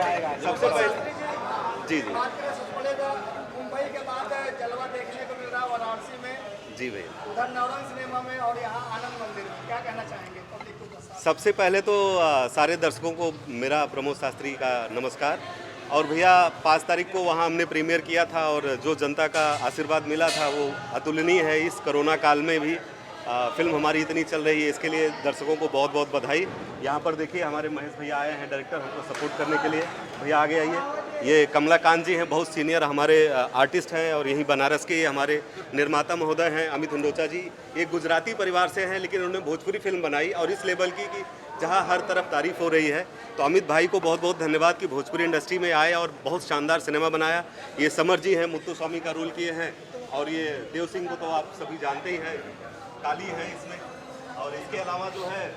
सबसे पहले जी जी बात करें सबसे पहले तो मुंबई के बाद जलवा देखने को मिल रहा है वाराणसी में, जी भैया। उधर नौरंग सिनेमा में और यहाँ आनंद मंदिर में, क्या कहना चाहेंगे पब्लिक को के साथ? सबसे पहले तो सारे दर्शकों को मेरा प्रमोद शास्त्री का नमस्कार। और भैया 5 तारीख को वहाँ हमने प्रीमियर किया था और जो जनता का आशीर्वाद मिला था वो अतुलनीय है। इस कोरोना काल में भी फिल्म हमारी इतनी चल रही है, इसके लिए दर्शकों को बहुत बहुत बधाई। यहाँ पर देखिए हमारे महेश भैया आए हैं डायरेक्टर, हमको सपोर्ट करने के लिए। भैया आगे आइए। ये कमलाकांत जी हैं, बहुत सीनियर हमारे आर्टिस्ट हैं और यहीं बनारस के हमारे निर्माता महोदय हैं अमित हुंडोचा जी। एक गुजराती परिवार से हैं लेकिन उन्होंने भोजपुरी फिल्म बनाई और इस लेवल की कि जहाँ हर तरफ तारीफ हो रही है। तो अमित भाई को बहुत बहुत धन्यवाद कि भोजपुरी इंडस्ट्री में आए और बहुत शानदार सिनेमा बनाया। ये समर जी हैं, मुत्तु स्वामी का रोल किए हैं और ये देव सिंह को तो आप सभी जानते ही हैं, काली है इसमें। और इसके अलावा जो है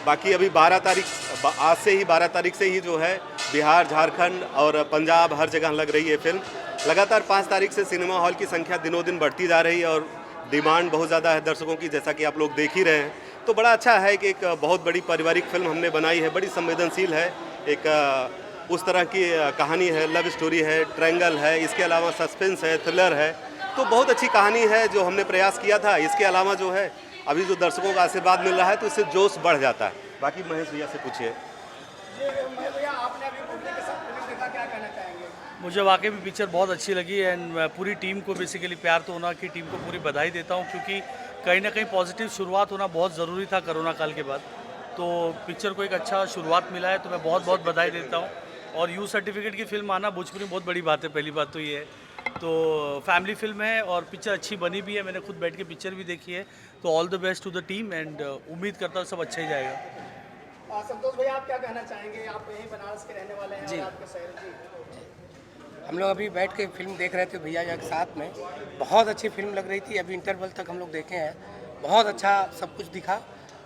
बाकी अभी 12 तारीख आज से ही 12 तारीख से ही जो है बिहार, झारखंड और पंजाब हर जगह लग रही है फिल्म। लगातार 5 तारीख से सिनेमा हॉल की संख्या दिनों दिन बढ़ती जा रही है और डिमांड बहुत ज़्यादा है दर्शकों की, जैसा कि आप लोग देख ही रहे हैं। तो बड़ा अच्छा है कि एक बहुत बड़ी पारिवारिक फिल्म हमने बनाई है, बड़ी संवेदनशील है। एक उस तरह की कहानी है, लव स्टोरी है, ट्रायंगल है, इसके अलावा सस्पेंस है, थ्रिलर है। तो बहुत अच्छी कहानी है जो हमने प्रयास किया था। इसके अलावा जो है अभी जो दर्शकों का आशीर्वाद मिल रहा है तो इससे जोश बढ़ जाता है। बाकी महेश भैया से पूछिए। भैया आपने अभी पब्लिक के साथ फिल्म देखा, क्या कहना चाहेंगे? मुझे वाकई में पिक्चर बहुत अच्छी लगी एंड पूरी टीम को बेसिकली प्यार तो होना की टीम को पूरी बधाई देता हूँ, क्योंकि कहीं ना कहीं पॉजिटिव शुरुआत होना बहुत ज़रूरी था कोरोना काल के बाद। तो पिक्चर को एक अच्छा शुरुआत मिला है तो मैं बहुत बहुत बधाई देता हूँ। और यू सर्टिफिकेट की फिल्म आना भोजपुरी में बहुत बड़ी बात है, पहली बात तो ये है। तो फैमिली फिल्म है और पिक्चर अच्छी बनी भी है, मैंने खुद बैठ के पिक्चर भी देखी है। तो all the best to the team and उम्मीद करता हूँ सब अच्छा ही जाएगा। संतोष भैया आप क्या कहना चाहेंगे? आप यहीं बनारस के रहने वाले हैं जी। और आपके शहर जी। हम लोग अभी बैठ के फिल्म देख रहे थे भैया के साथ में, बहुत अच्छी फिल्म लग रही थी। अभी इंटरवल तक हम लोग देखे हैं, बहुत अच्छा सब कुछ दिखा।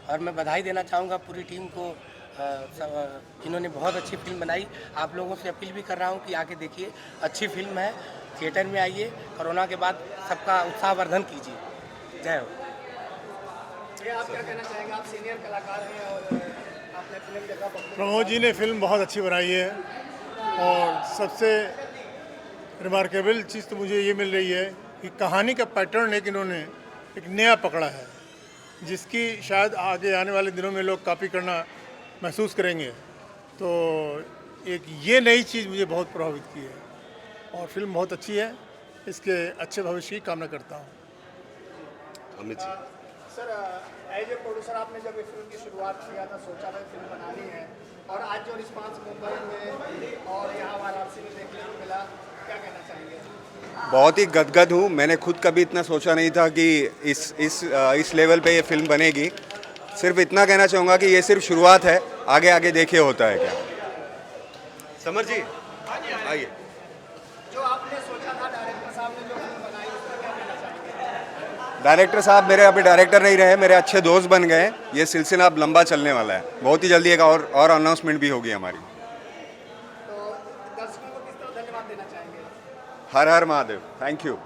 और मैं बधाई देना चाहूँगा पूरी टीम को, जिन्होंने बहुत अच्छी फिल्म बनाई। आप लोगों से अपील भी कर रहा हूँ कि आके देखिए, अच्छी फिल्म है, थिएटर में आइए। कोरोना के बाद सबका उत्साहवर्धन कीजिए। जय हो। भैया आप क्या कहना चाहेंगे? आप सीनियर कलाकार हैं और आपने फिल्म देखा प्रमोद जी ने फिल्म बहुत अच्छी बनाई है और सबसे रिमार्केबल चीज़ तो मुझे ये मिल रही है कि कहानी का पैटर्न एक इन्होंने एक नया पकड़ा है, जिसकी शायद आगे आने वाले दिनों में लोग कॉपी करना महसूस करेंगे। तो एक ये नई चीज़ मुझे बहुत प्रभावित की है और फिल्म बहुत अच्छी है। इसके अच्छे भविष्य की कामना करता हूँ। Amit ji. Sir as a producer आपने जब ये फिल्म की शुरुआत किया था, सोचा था फिल्म बनानी है, और आज जो रिस्पांस मुंबई में और यहाँ वाराणसी में देखने को मिला, क्या कहना चाहेंगे? बहुत ही गदगद हूँ। मैंने खुद कभी इतना सोचा नहीं था कि इस लेवल पे ये फिल्म बनेगी। सिर्फ इतना कहना चाहूँगा कि ये सिर्फ शुरुआत है, आगे आगे देखिए होता है क्या। समर जी आइए। जो आपने सोचा था, डायरेक्टर साहब ने जो फिल्म बनाई, उसका क्या कहना चाहेंगे? डायरेक्टर साहब मेरे अभी डायरेक्टर नहीं रहे, मेरे अच्छे दोस्त बन गए। ये सिलसिला अब लंबा चलने वाला है। बहुत ही जल्दी एक और अनाउंसमेंट भी होगी हमारी। तो दर्शकों को किस तरह धन्यवाद देना चाहेंगे? Har Har Mahadev. Thank you.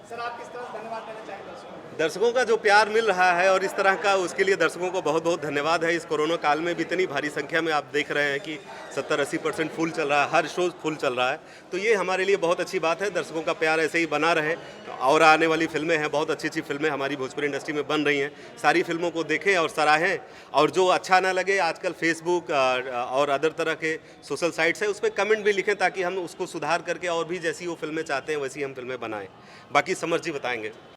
Sir आप किस तरह धन्यवाद देना चाहेंगे दर्शकों को? दर्शकों का जो प्यार मिल रहा है और इस तरह का, उसके लिए दर्शकों को बहुत बहुत धन्यवाद है। इस कोरोना काल में भी इतनी भारी संख्या में आप देख रहे हैं कि 70-80% फुल चल रहा है, हर शो फुल चल रहा है। तो ये हमारे लिए बहुत अच्छी बात है। दर्शकों का प्यार ऐसे ही बना रहे और आने वाली फिल्में हैं, बहुत अच्छी अच्छी फिल्में हमारी भोजपुरी इंडस्ट्री में बन रही हैं। सारी फिल्मों को देखें और सराहें, और जो अच्छा ना लगे आजकल फेसबुक और अदर तरह के सोशल साइट्स है उस पर कमेंट भी लिखें ताकि हम उसको सुधार करके और भी जैसी वो फिल्में चाहते हैं वैसी हम फिल्में बनाएं। बाकी समर जी बताएंगे।